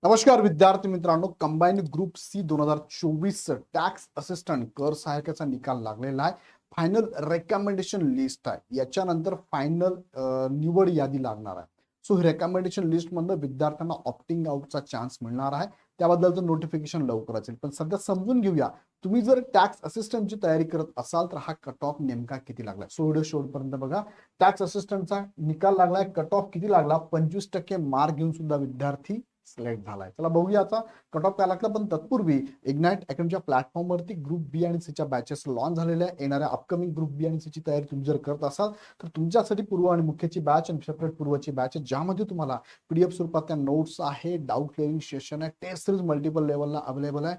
नमस्कार विद्यार्थी मित्रांनो, combined group C 2024 tax assistant कर सहायकाचा निकाल लागलेला आहे. फायनल रेकमेंडेशन लिस्ट आहे. याच्यानंतर फायनल निवड यादी लागणार आहे. सो रेकमेंडेशन लिस्ट मधनं विद्यार्थ्यांना ऑप्टिंग आउटचा चान्स मिळणार आहे. त्याबद्दलचं नोटिफिकेशन लवकरच येईल. पण सध्या समजून घेऊया, तुम्ही जर टॅक्स असिस्टंटची तयारी करत असाल तर हा कट ऑफ नेमका किती लागलाय. सो व्हिडिओ शेवटपर्यंत बघा. टॅक्स असिस्टंटचा निकाल लागलाय, कट ऑफ किती लागला, 25% मार्क घेऊन सुद्धा विद्यार्थी सिलेक्ट झालाय. चला बघूया आता कट ऑफ काय लागला. पण तत्पूर्वी इग्नाइट अकॅडमीच्या प्लॅटफॉर्मवरती ग्रुप बी आणि सीच्या बॅचेस लॉन्च झालेल्या आहे. येणाऱ्या अपकमिंग ग्रुप बी आणि सीची तयारी तुम्ही जर करत असाल तर तुमच्यासाठी पूर्व आणि मुख्यची बॅच आणि सेपरेट पूर्वची बॅच आहे, ज्यामध्ये तुम्हाला पीडीएफ स्वरूपात नोट्स आहे, डाऊट क्लिअरिंग सेशन आहे, टेस्ट सिरीज मल्टिपल लेवलला अवेलेबल आहे,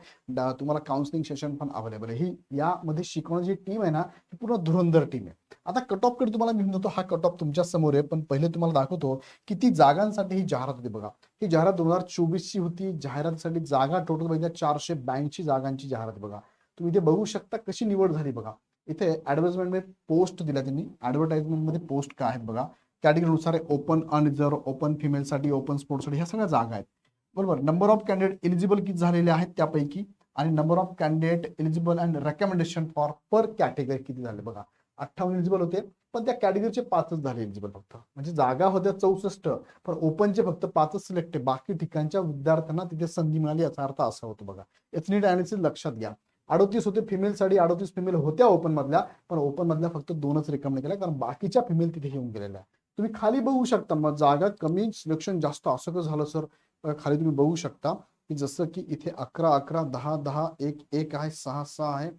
तुम्हाला काउन्सिलिंग सेशन पण अवेलेबल आहे. ही यामध्ये शिकवण्याची टीम आहे ना, ही पूर्ण धुरंधर टीम आहे. आता कट ऑफ कडे तुम्हाला मी म्हणतो, हा कट ऑफ तुमच्या समोर आहे. पण पहिले तुम्हाला दाखवतो किती जागांसाठी ही जाहिरात होती. बघा, ही जाहिरात 2024 ची होती. जाहिरातीसाठी जागा टोटल बघितल्या 482 जागांची जाहिरात. बघा तुम्ही इथे बघू शकता कशी निवड झाली. बघा इथे ऍडव्हर्टाइजमेंट मध्ये पोस्ट दिल्या त्यांनी. ऍडव्हर्टाइजमेंट मध्ये पोस्ट काय आहेत बघा. कॅटेगरीनुसार ओपन अनरिझर्व, ओपन फिमेल साठी, ओपन स्पोर्ट्स साठी, ह्या सगळ्या जागा आहेत. बरोबर. नंबर ऑफ कॅन्डिडेट एलिजिबल किती झालेले आहेत त्यापैकी, आणि number of candidate eligible and recommendation for per category किती झाले बघा. 58 एलिजिबल होते, पण त्या कॅटेगरीचे 5च झाले एलिजिबल फक्त. म्हणजे जागा होत्या 64, पण ओपनचे फक्त 5च सिलेक्ट आहे. बाकी ठिकाणच्या विद्यार्थ्यांना तिथे संधी मिळाली, याचा अर्थ असा होतो बघा. याच नीट अनालिसिस लक्षात घ्या. 38 होते फिमेल साठी, 38 फिमेल होत्या ओपन मधल्या, पण ओपन मधल्या फक्त 2च रिकमेंड केल्या, कारण बाकीच्या फिमेल तिथे येऊन गेलेल्या. तुम्ही खाली बघू शकता, मग जागा कमी सिलेक्शन जास्त असं कसं झालं सर. खाली तुम्ही बघू शकता की जसं की इथे 11 11, 10 10, 1 1 आहे, 6 6 आहे,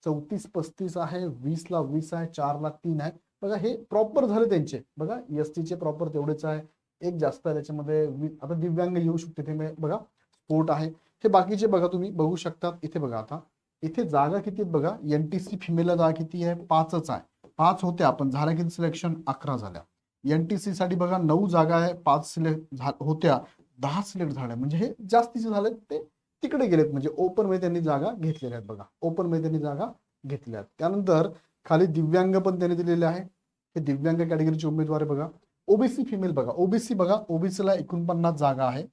34 35 आहे, 20 ला 20 आहे, 4 ला 3 आहे. बघा हे प्रॉपर झाले त्यांचे. बघा एसटी चे प्रॉपर तेवढेच आहे. एक जास्त आहे त्याच्यामध्ये. आता दिव्यांग येऊ शकते ते बघा. स्पोर्ट आहे. हे बाकीचे बघा तुम्ही बघू शकता. इथे बघा आता इथे जागा किती आहेत बघा. एनटीसी फिमेलला जागा किती आहे, 5च आहे. 5 होत्या, पण झाल्या किती सिलेक्शन, 11 झाल्या. एनटीसी साठी बघा 9 जागा आहे, 5 सिलेक्ट होत्या, 10 सिलेक्ट झाल्या. म्हणजे हे जास्तीचे झाले, ते तिकडे गेलेत. म्हणजे ओपन मध्ये त्यांनी जागा घेतलेल्या आहेत. बघा ओपन मध्ये त्यांनी जागा घेतल्या आहेत. त्यानंतर खाली दिव्यांग पण त्यांनी दिलेले आहे. हे दिव्यांग कॅटेगरीचे उमेदवार बघा. ओबीसी फिमेल बघा. ओबीसी बघा, ओबीसीला 49 जागा आहे,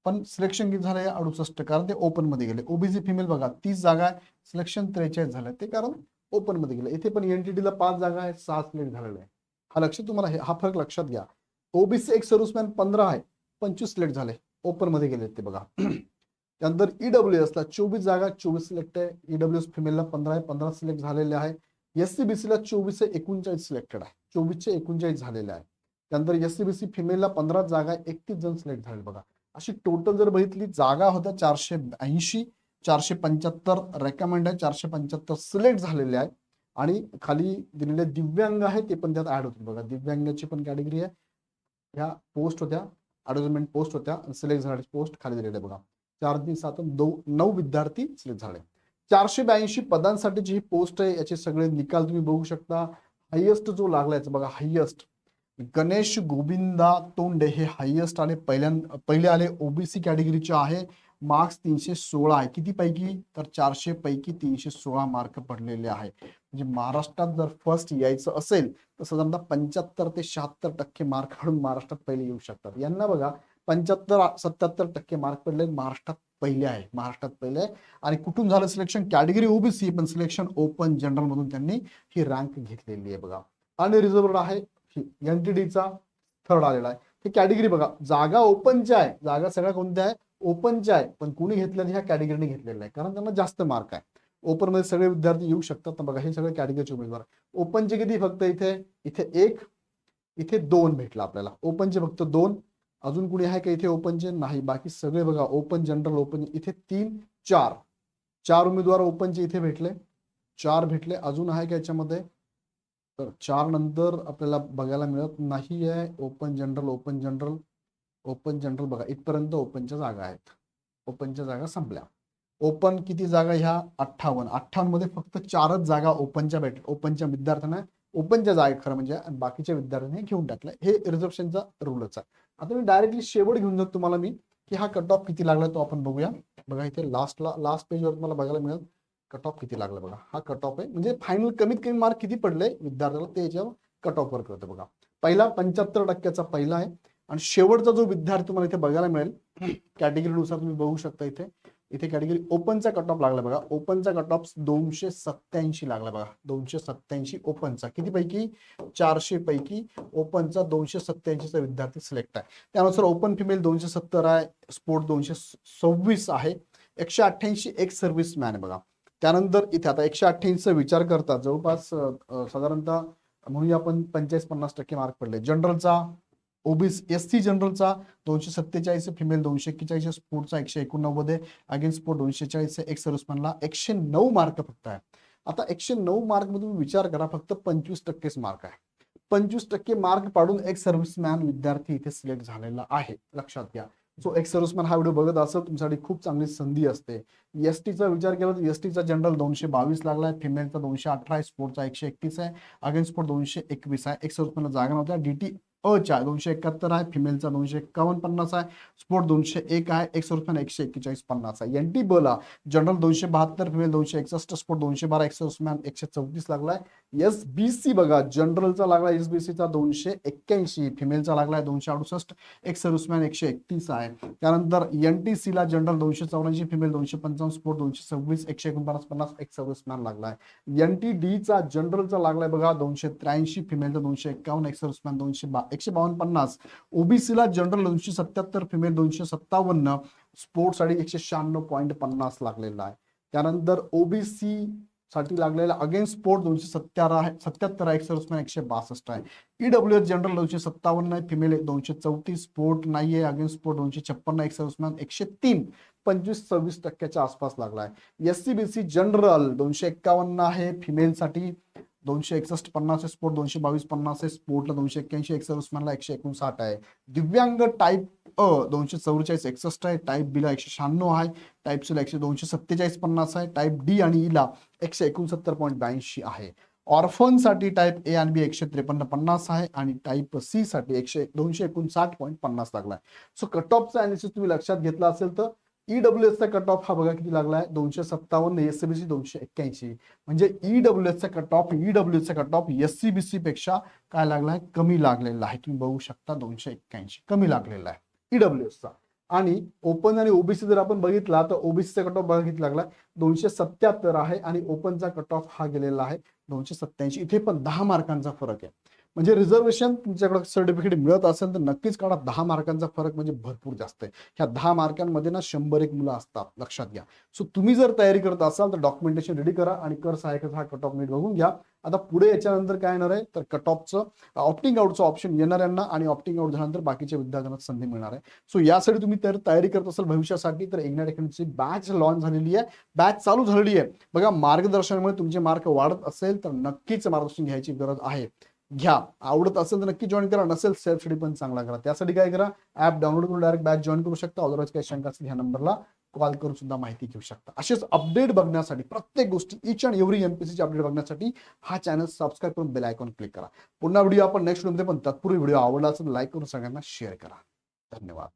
पण सिलेक्शन किती झालंय 68, कारण ते ओपन मध्ये गेले. ओबीसी फिमेल बघा 30 जागा आहे, सिलेक्शन 43 झालंय, ते कारण ओपन मध्ये गेले. इथे पण एनटीटीला 5 जागा आहे, 6 सिलेक्ट झालेले आहे. हा लक्षात तुम्हाला हा फरक लक्षात घ्या. ओबीसी एक सर्व्हिसमॅन 15 आहे, 25 सिलेक्ट झाले, ओपन मध्ये गेले ते बघा. त्यानंतर ईडब्ल्यूएस ला 24 जागा, 24 सिलेक्ट आहे. ईडब्ल्यूएस फिमेलला 15 आहे, 15 सिलेक्ट झालेले आहे. एससीबीसी ला 24 आहे, 39 सिलेक्टेड आहे, 24 39 झालेले आहे. त्यानंतर एससीबीसी फिमेलला 15 जागा, 31 जण सिलेक्ट झाले. बघा अशी टोटल जर बघितली, जागा होत्या 480, 475 रेकमेंड आहे, 475 सिलेक्ट झालेले आहे. आणि खाली दिलेले दिव्यांग आहे ते पण त्यात ऍड होते बघा. दिव्यांगाची पण कॅटेगरी आहे. ह्या पोस्ट होत्या, ऍडव्हर्टाइजमेंट पोस्ट होत्या, सिलेक्ट झालेले पोस्ट खाली दिलेले बघा. 4 3 7 9 विद्यार्थी सिलेक्ट झाले. 482 पदांसाठीची ही पोस्ट आहे. याचे सगळे निकाल तुम्ही बघू शकता. हायएस्ट जो लागलाय बघा, हायएस्ट गणेश गोविंदा तोंडे हे हायएस्ट आले. पहिले आले ओबीसी कॅटेगरीचे आहे. मार्क्स 316 आहे. किती पैकी, तर 400 पैकी 316 मार्क पडलेले आहे. म्हणजे महाराष्ट्रात जर फर्स्ट यायचं असेल तर साधारणतः 75 ते 76% मार्क काढून महाराष्ट्रात पहिले येऊ शकतात. यांना बघा 75-77% मार्क पडले, महाराष्ट्रात पहिले आहे. महाराष्ट्रात पहिले आहे. आणि कुठून झालं सिलेक्शन, कॅटेगरी ओबीसी, पण सिलेक्शन ओपन जनरल मधून त्यांनी ही रँक घेतलेली आहे बघा. अनरिझर्व्ड आहे, एनटीडीचा थर्ड आलेला आहे. ही कॅटेगरी बघा, जागा ओपनच्या आहे, जागा सगळ्या कोणत्या आहे, ओपनच्या आहे, पण कुणी घेतलेल्या ह्या कॅटेगरीने घेतलेल्या आहे, कारण त्यांना जास्त मार्क आहे. ओपन मध्ये सगळे विद्यार्थी येऊ शकतात. तर बघा हे सगळे कॅटेगरीचे उमेदवार. ओपनचे किती, फक्त इथे इथे 1, इथे 2 भेटला आपल्याला. ओपनचे फक्त 2. अजून कुणी आहे का इथे ओपनचे, नाही. बाकी सगळे बघा ओपन जनरल, ओपन. इथे 3 4 4 उमेदवार ओपनचे इथे भेटले, 4 भेटले. अजून आहे का याच्यामध्ये, तर 4 नंतर आपल्याला बघायला मिळत नाही आहे. Open general, open general, open general बघा इथपर्यंत ओपनच्या जागा आहेत. ओपनच्या जागा संपल्या. ओपन किती जागा ह्या, 58. 58 मध्ये फक्त 4च जागा ओपनच्या ओपनच्या विद्यार्थ्यांना, ओपनच्या जागा खरं म्हणजे, बाकीच्या विद्यार्थ्यांनी घेऊन टाकल्या. हे रिझर्वेशनचा रूलच आहे. आता मी डायरेक्टली शेवट घेऊन जातो तुम्हाला मी, की हा कट ऑफ किती लागला तो आपण बघूया. बघा इथे लास्ट पेजवर तुम्हाला बघायला मिळेल कट ऑफ किती लागला. बघा हा कट ऑफ आहे, म्हणजे फायनल कमीत कमी मार्क किती पडले विद्यार्थ्याला ते याच्यावर कट ऑफ वर करतो. बघा पहिला 75% पहिला आहे, आणि शेवटचा जो विद्यार्थी तुम्हाला इथे बघायला मिळेल कॅटेगरीनुसार तुम्ही बघू शकता इथे इथे कॅटेगरी ओपनचा कट ऑफ लागला बघा. ओपनचा कट ऑफ 287 लागला बघा. 287 ओपनचा. किती पैकी 400 पैकी ओपनचा 287 चा विद्यार्थी सिलेक्ट आहे. त्यानुसार ओपन फिमेल 270 आहे, स्पोर्ट 226 आहे, 188 एक सर्व्हिसमॅन आहे बघा. त्यानंतर इथे आता 188चा विचार करता जवळपास साधारणतः म्हणूया आपण 45-50% मार्क पडले. जनरलचा ओबीसी एससी जनरलचा 247, फिमेल 241, स्पोर्टचा 189 आहे, अगेन स्पोर्ट 240 आहे, एक सर्व्हिसमॅनला 109 मार्क फक्त आहे. आता 109 मार्क मध्ये तुम्ही विचार करा फक्त 25% मार्क आहे. 25% मार्क पाडून एक सर्व्हिसमॅन विद्यार्थी इथे सिलेक्ट झालेला आहे, लक्षात घ्या. सो एक सर्व्हिसमॅन हा व्हिडिओ बघत असेल तुमच्यासाठी खूप चांगली संधी असते. एसटीचा विचार केला तर एसटीचा जनरल 222 लागलाय, फिमेलचा 218 आहे, स्पोर्टचा 131 आहे, अगेन स्पोर्ट 221 आहे, एक सर्व्हिसमॅनला जागा नव्हत्या. डीटी अच्या 271 आहे, फिमेलचा 251 आहे, स्पोर्ट 201 आहे, एक सर्व्हिसमॅन 141 आहे. एनटी बला जनरल 272, फिमेल 261, स्पोर्ट 212, एक सर्व्हिसमॅन 134 लागलाय. एसबीसी बघा जनरलचा लागला एसबीसीचा 281, फिमेलचा लागलाय 268, एक सर्व्हिसमॅन 131 आहे. त्यानंतर एनटीसी ला जनरल 284, फिमेल 255, स्पोर्ट 226, 149, एक सर्व्हिसमॅन लागलाय. एनटीडी चा जनरलचा लागलाय बघा 283, फिमेलचा 251, एक सर्व्हिसमॅन 152, ओबीसी ला जनरल 277, फिमेल 257, स्पोर्ट साठी 196.50 लागलेला आहे. त्यानंतर ओबीसी साठी लागलेला अगेन स्पोर्ट 277 आहे, एक सर्व्हिसमॅन 162 आहे. ईडब्ल्यूएस जनरल 257 आहे, फिमेल 234, स्पोर्ट नाहीये, अगेन स्पोर्ट 256, एक सर्व्हिसमॅन 103, 25-26% आसपास लागला आहे. एससीबीसी जनरल 251 आहे, फिमेल साठी 261 50 स्पोर्ट 222 50 स्पोर्टला 281, एक सर्व्हिसमॅनला 159 आहे. दिव्यांग टाईप अ 244 61 आहे, टाईप बी ला 196 आहे, टाईप सी ला 247 50 आहे, टाईप डी आणि ई ला 169.82 आहे. ऑर्फन साठी टाईप ए आणि बी 153 50 आहे आणि टाईप सी साठी 259.50 लागलाय. सो कट ऑफचा अनालिसिस तुम्ही लक्षात घेतला असेल तर ईडब्ल्यूएस चा कट ऑफ हा बघा किती लागलाय 257, एससीबीसी 281, म्हणजे ईडब्ल्यूएस चा कट ऑफ एससीबीसी पेक्षा काय लागलाय कमी लागलेला आहे. तुम्ही बघू शकता 281 कमी लागलेला आहे ईडब्ल्यूएस चा. आणि ओपन आणि ओबीसी जर आपण बघितला तर ओबीसीचा कट ऑफ बघा किती लागला 277 आहे आणि ओपनचा कट ऑफ हा गेलेला आहे 287. इथे पण 10 मार्कांचा फरक आहे. म्हणजे रिझर्वेशन तुमच्याकडे सर्टिफिकेट मिळत असेल तर नक्कीच काढा. 10 मार्कांचा फरक म्हणजे भरपूर जास्त आहे. ह्या 10 मार्कांमध्ये ना 101 मुलं असतात, लक्षात घ्या. सो तुम्ही जर तयारी करत असाल तर डॉक्युमेंटेशन रेडी करा आणि कर सहाय्यकाचा हा कट ऑफ नीट बघून घ्या. आता पुढे याच्यानंतर काय येणार आहे तर कट ऑफचं ऑप्टिंग आउटचं ऑप्शन येणाऱ्यांना आणि ऑप्टिंग आउट झाल्यानंतर बाकीच्या विद्यार्थ्यांना संधी मिळणार आहे. सो यासाठी तुम्ही तयारी करत असाल भविष्यासाठी तर इग्नाइट अकॅडमीची बॅच लॉन्च झालेली आहे, बॅच चालू झालेली आहे. बघा मार्गदर्शनामुळे तुमचे मार्क वाढत असेल तर नक्कीच मार्गदर्शन घ्यायची गरज आहे. घ्या, आवडत असेल तर नक्की जॉईन करा, नसेल सेल्फ स्टडी पण चांगला करा. त्यासाठी काय करा, ऍप डाउनलोड करून डायरेक्ट बॅच जॉईन करू शकता. अदरवाईज काही शंका असेल ह्या नंबरला कॉल करून सुद्धा माहिती घेऊ शकता. असेच अपडेट बघण्यासाठी प्रत्येक गोष्टी इच अँड एव्हरी एमपीसीची अपडेट बघण्यासाठी हा चॅनल सबस्क्राईब करून बेल आयकॉन क्लिक करा. पुन्हा व्हिडिओ आपण नेक्स्ट व्हिडिओमध्ये पण तत्पूर्वी व्हिडिओ आवडला असेल लाईक करून सगळ्यांना शेअर करा. धन्यवाद.